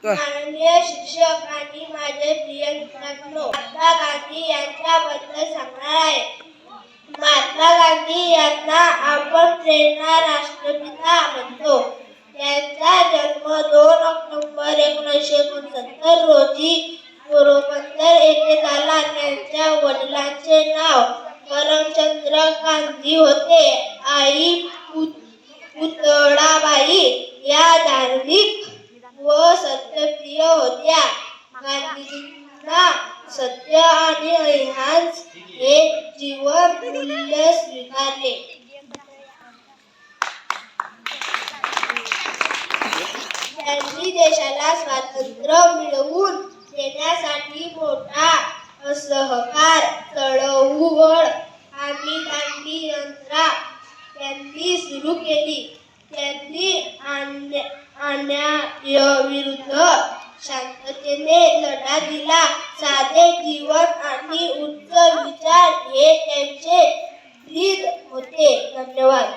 माननीय शिक्षक आणि माझे प्रिय मित्रांनो, महात्मा गांधी यांच्याबद्दल सांगणार आहे. महात्मा गांधी यांना आपण प्रेरणा राष्ट्रपिता म्हणतो. त्यांचा जन्म 2 ऑक्टोबर 1969 रोजी पोरबंदर येथे झाला. त्यांच्या वडिलांचे नाव करमचंद गांधी होते. आई पुतळाबाई या धार्मिक व सत्यप्रिय होत्या. गांधीजींना सत्य आणि अहिंसा हे जीवन मूल्य स्वीकारले. त्यांनी देशाला स्वातंत्र्य मिळवून देण्यासाठी मोठा असहकार चळवळ आणि दांडी यात्रा त्यांनी सुरू केली. त्यांनी अन्यायाविरुद्ध शांततेने लढा दिला. साधे जीवन आणि उच्च विचार हे त्यांचे ब्रीद होते. धन्यवाद.